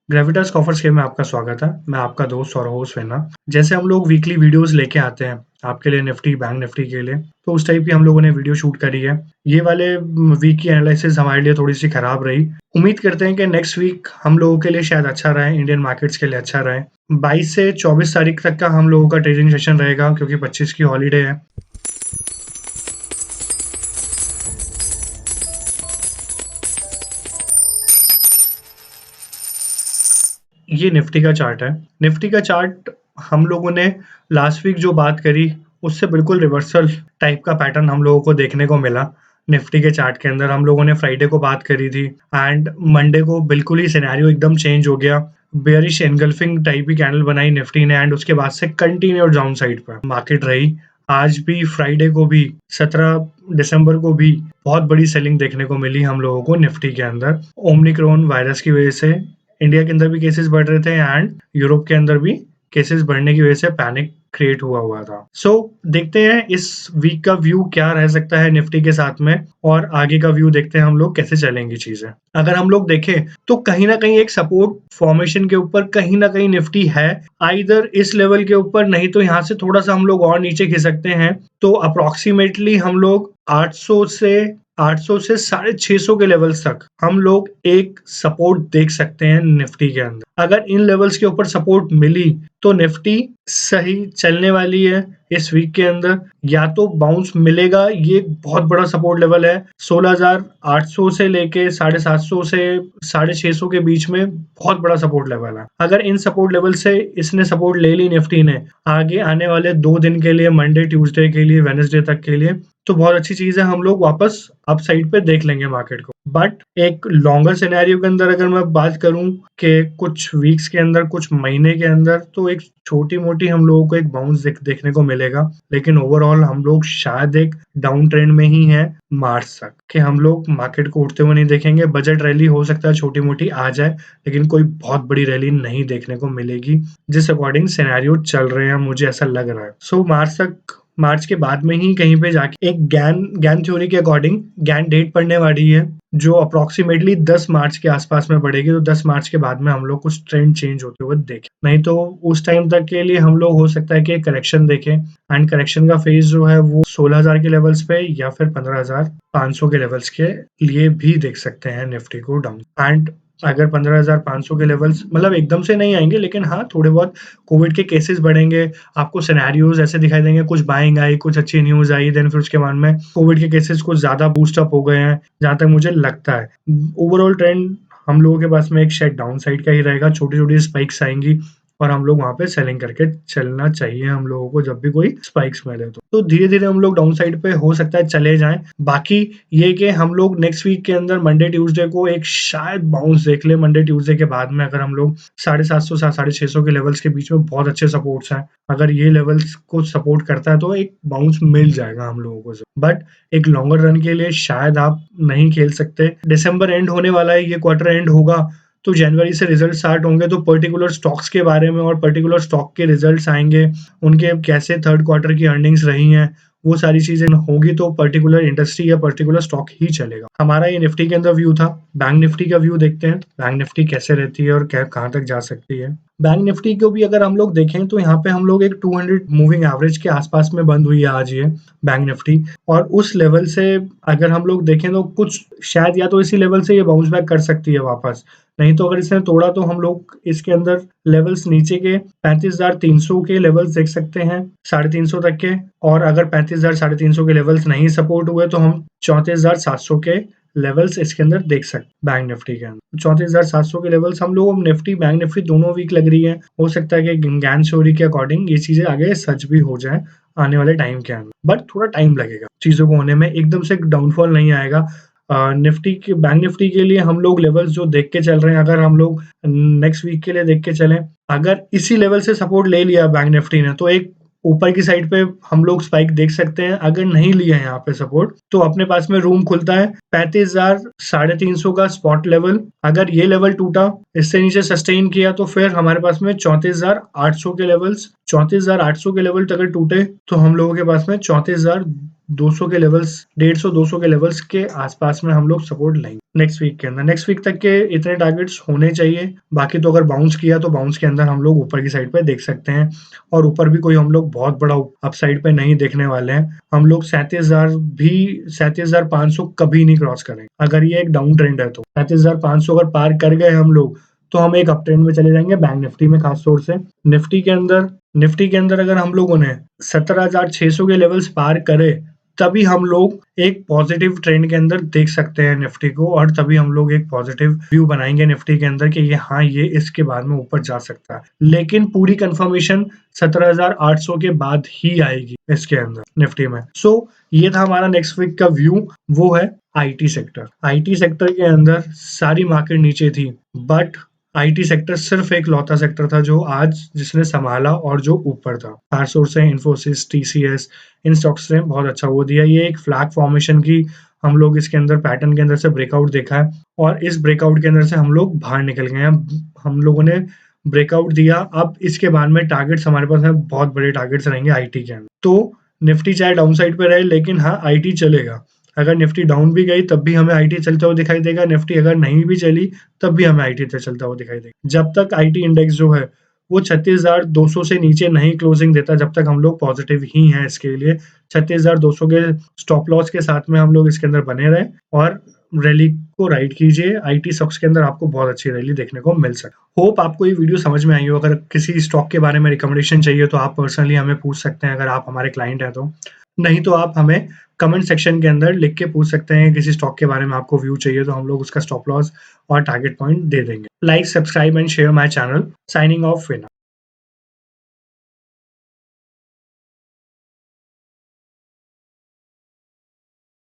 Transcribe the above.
Gravitas coffers के में आपका स्वागत है। मैं आपका दोस्त और होस्ट वेना। जैसे हम लोग वीकली वीडियोस लेके आते हैं आपके लिए निफ्टी बैंक निफ्टी के लिए, तो उस टाइप की हम लोगों ने वीडियो शूट करी है। ये वाले वीक की एनालिसिस हमारे लिए थोड़ी सी खराब रही। उम्मीद करते हैं कि नेक्स्ट वीक हम लोगों के लिए शायद अच्छा रहे, इंडियन मार्केट्स के लिए अच्छा रहे। 22 से 24 तारीख तक का हम लोगों का ट्रेडिंग सेशन रहेगा क्योंकि 25 की हॉलीडे है। ये निफ्टी का चार्ट है। निफ्टी का चार्ट हम लोगों ने लास्ट वीक जो बात करी उससे बिल्कुल रिवर्सल टाइप का पैटर्न हम लोगों को देखने को मिला। निफ्टी के चार्ट के अंदर हम लोगों ने फ्राइडे को बात करी थी एंड मंडे को बिल्कुल ही सिनेरियो एकदम चेंज हो गया। बेयरिश एनगल्फिंग टाइप की कैंडल बनाई निफ्टी ने एंड उसके बाद से कंटिन्यू डाउन साइड पर मार्केट रही। आज भी फ्राइडे को भी 17 दिसंबर को भी बहुत बड़ी सेलिंग देखने को मिली हम लोगों को निफ्टी के अंदर। ओमिक्रॉन वायरस की वजह से इंडिया के अंदर भी केसेस बढ़ रहे थे एंड यूरोप के अंदर भी केसेस बढ़ने की वजह से पैनिक क्रिएट हुआ था। सो देखते हैं इस वीक का व्यू क्या रह सकता है निफ्टी के साथ में, और आगे का व्यू देखते हैं हम लोग कैसे चलेंगी चीजें। अगर हम लोग देखें तो कहीं ना कहीं एक सपोर्ट फॉर्मेशन के ऊपर कहीं ना कहीं निफ्टी है, आइदर इस लेवल के ऊपर, नहीं तो यहाँ से थोड़ा सा हम लोग और नीचे खिसकते हैं तो अप्रोक्सीमेटली हम लोग 800 से 650 के लेवल्स तक हम लोग एक सपोर्ट देख सकते हैं निफ्टी के अंदर। अगर इन लेवल्स के ऊपर सपोर्ट मिली तो निफ्टी सही चलने वाली है इस वीक के अंदर। या तो बाउंस मिलेगा, ये एक बहुत बड़ा सपोर्ट लेवल है 16,800 से लेके 750 से 650 के बीच में, बहुत बड़ा सपोर्ट लेवल है। अगर इन सपोर्ट लेवल से इसने सपोर्ट ले ली निफ्टी ने आगे आने वाले 2 दिन के लिए, मंडे ट्यूसडे के लिए वेडनेसडे तक के लिए, तो बहुत अच्छी चीज है, हम लोग वापस अप साइड पे देख लेंगे मार्केट को। बट एक लॉन्गर सिनेरियो के अंदर अगर मैं बात करूं कि कुछ वीक्स के अंदर, कुछ महीने के अंदर, तो एक छोटी मोटी हम लोगों को एक बाउंस देखने को मिलेगा। लेकिन ओवरऑल हम लोग शायद एक डाउन ट्रेंड में ही है मार्च तक, कि हम लोग मार्केट को उठते हुए नहीं देखेंगे। बजट रैली हो सकता है छोटी मोटी आ जाए, लेकिन कोई बहुत बड़ी रैली नहीं देखने को मिलेगी जिस अकॉर्डिंग सिनेरियो चल रहे हैं, मुझे ऐसा लग रहा है। सो मार्च के बाद में ही कहीं पे जाके एक गैन थ्योरी के अकॉर्डिंग गैन डेट पड़ने वाली है जो अप्रोक्सीमेटली 10 मार्च के आसपास में पड़ेगी। तो 10 मार्च के बाद में हम लोग कुछ ट्रेंड चेंज होते हुए देखें, नहीं तो उस टाइम तक के लिए हम लोग हो सकता है कि करेक्शन देखें। एंड करेक्शन का फेज जो है वो 16,000 के लेवल्स पे या फिर 15,500 के लेवल्स के लिए भी देख सकते हैं निफ्टी को डाउन। एंड अगर 15,500 के लेवल्स मतलब एकदम से नहीं आएंगे, लेकिन हाँ थोड़े बहुत कोविड के केसेस बढ़ेंगे, आपको सिनेरियोज ऐसे दिखाई देंगे, कुछ बाइंग आई, कुछ अच्छी न्यूज आई, देन फिर उसके बाद में कोविड के केसेस कुछ ज्यादा बूस्ट अप हो गए हैं जहां तक मुझे लगता है। ओवरऑल ट्रेंड हम लोगों के पास में एक शायद डाउन साइड का ही रहेगा, छोटी छोटी स्पाइक्स आएंगी और हम लोग वहां पे सेलिंग करके चलना चाहिए हम लोगों को जब भी कोई स्पाइक्स मिले तो धीरे धीरे हम लोग डाउन साइड पे हो सकता है चले जाएं। बाकी ये कि हम लोग नेक्स्ट वीक के अंदर मंडे ट्यूसडे को एक शायद बाउंस देख ले। मंडे ट्यूसडे के बाद में अगर हम लोग 750 650 के लेवल्स के बीच में बहुत अच्छे सपोर्ट्स हैं, अगर ये लेवल्स को सपोर्ट करता है तो एक बाउंस मिल जाएगा हम लोगों को। बट एक लॉन्गर रन के लिए शायद आप नहीं खेल सकते। दिसंबर एंड होने वाला है, ये क्वार्टर एंड होगा तो जनवरी से रिजल्ट स्टार्ट होंगे, तो पर्टिकुलर स्टॉक्स के बारे में और पर्टिकुलर स्टॉक के रिजल्ट्स आएंगे, उनके कैसे थर्ड क्वार्टर की अर्निंग्स रही हैं, वो सारी चीजें होगी, तो पर्टिकुलर इंडस्ट्री या पर्टिकुलर स्टॉक ही चलेगा। हमारा ये निफ्टी के अंदर व्यू था। बैंक निफ्टी का व्यू देखते हैं, बैंक निफ्टी कैसे रहती है और क्या कहाँ तक जा सकती है। बैंक निफ्टी को भी अगर हम लोग देखें तो यहाँ पे हम लोग एक 200 मूविंग एवरेज के आसपास में बंद हुई है आज ये बैंक निफ्टी, और उस लेवल से अगर हम लोग देखें तो कुछ शायद या तो इसी लेवल से ये बाउंस बैक कर सकती है वापस, नहीं तो अगर इसने तोड़ा तो हम लोग इसके अंदर लेवल्स नीचे के 35,300 के लेवल्स देख सकते हैं 350 तक के, और अगर 35,000 350 के लेवल्स नहीं सपोर्ट हुए तो हम 34,700 के लेवल्स इसके अंदर देख सकते बैंक निफ्टी के अंदर। 34,700 के लेवल्स हम लोग निफ्टी बैंक निफ्टी दोनों वीक लग रही है। हो सकता है कि गैन थ्योरी के अकॉर्डिंग ये चीजें आगे सच भी हो जाए आने वाले टाइम के अंदर, बट थोड़ा टाइम लगेगा चीजों को होने में, एकदम से डाउनफॉल नहीं आएगा। निफ्टी के बैंक निफ्टी के लिए हम लोग लेवल्स जो देख के चल रहे हैं, अगर हम लोग नेक्स्ट वीक के लिए देख के चलें, अगर इसी लेवल से सपोर्ट ले लिया बैंक निफ्टी ने तो एक ऊपर की साइड पे हम लोग स्पाइक देख सकते हैं। अगर नहीं लिया है यहाँ पे सपोर्ट तो अपने पास में रूम खुलता है 35,350 का स्पॉट लेवल। अगर ये लेवल टूटा, इससे नीचे सस्टेन किया, तो फिर हमारे पास में 34,800 के लेवल्स, 34,800 के लेवल अगर टूटे तो हम लोगों के पास में 200 के लेवल्स 150-200 के लेवल्स के आसपास में हम लोग सपोर्ट लेंगे नेक्स्ट वीक के अंदर। नेक्स्ट वीक तक के इतने टारगेट्स होने चाहिए। बाकी तो अगर बाउंस किया तो बाउंस के अंदर हम लोग ऊपर की साइड पे देख सकते हैं और ऊपर भी कोई हम लोग बहुत बड़ा अपसाइड पे नहीं देखने वाले हैं। हम लोग 37,500 कभी नहीं क्रॉस करेंगे। अगर ये एक डाउन ट्रेंड है तो 37,500 अगर पार कर गए हम लोग तो हम एक अप ट्रेंड में चले जाएंगे बैंक निफ्टी में खास तौर से। निफ्टी के अंदर अगर हम लोगों ने 17,600 के लेवल्स पार करे तभी हम लोग एक पॉजिटिव ट्रेंड के अंदर देख सकते हैं निफ्टी को और तभी हम लोग एक पॉजिटिव व्यू बनाएंगे निफ्टी के अंदर कि ये इसके बाद में ऊपर जा सकता है। लेकिन पूरी कंफर्मेशन 17,800 के बाद ही आएगी इसके अंदर निफ्टी में। सो ये था हमारा नेक्स्ट वीक का व्यू, वो है आईटी सेक्टर। आईटी सेक्टर के अंदर सारी मार्केट नीचे थी बट आईटी सेक्टर सिर्फ एक लौता सेक्टर था जो आज जिसने संभाला और जो ऊपर था। खासतौर से इन्फोसिस, टीसीएस, इन स्टॉक्स ने बहुत अच्छा वो दिया। ये एक फ्लैग फॉर्मेशन की हम लोग इसके अंदर पैटर्न के अंदर से ब्रेकआउट देखा है और इस ब्रेकआउट के अंदर से हम लोग बाहर निकल गए हैं। हम लोगों ने ब्रेकआउट दिया। अब इसके बाद में टारगेट्स हमारे पास में बहुत बड़े टारगेट्स रहेंगे आईटी के अंदर। तो निफ्टी चाहे डाउन साइड पे रहे लेकिन हाँ आईटी चलेगा। अगर निफ्टी डाउन भी गई तब भी हमें आईटी चलता हुआ दिखाई देगा। निफ्टी अगर नहीं भी चली तब भी हमें आईटी चलता हुआ दिखाई देगा। जब तक आईटी इंडेक्स जो है वो 36,200 से नीचे नहीं क्लोजिंग देता जब तक हम लोग पॉजिटिव ही हैं इसके लिए। 36,200 के स्टॉप लॉस के साथ में हम लोग इसके अंदर बने रहे और रैली को राइड कीजिए। आईटी स्टॉक्स के अंदर आपको बहुत अच्छी रैली देखने को मिल सकती। होप आपको ये वीडियो समझ में आई हो। अगर किसी स्टॉक के बारे में रिकमेंडेशन चाहिए तो आप पर्सनली हमें पूछ सकते हैं अगर आप हमारे क्लाइंट हैं तो। नहीं तो आप हमें कमेंट सेक्शन के अंदर लिख के पूछ सकते हैं किसी स्टॉक के बारे में आपको व्यू चाहिए तो हम लोग उसका स्टॉप लॉस और टारगेट पॉइंट दे देंगे। Like, subscribe and share my channel. Signing off winner.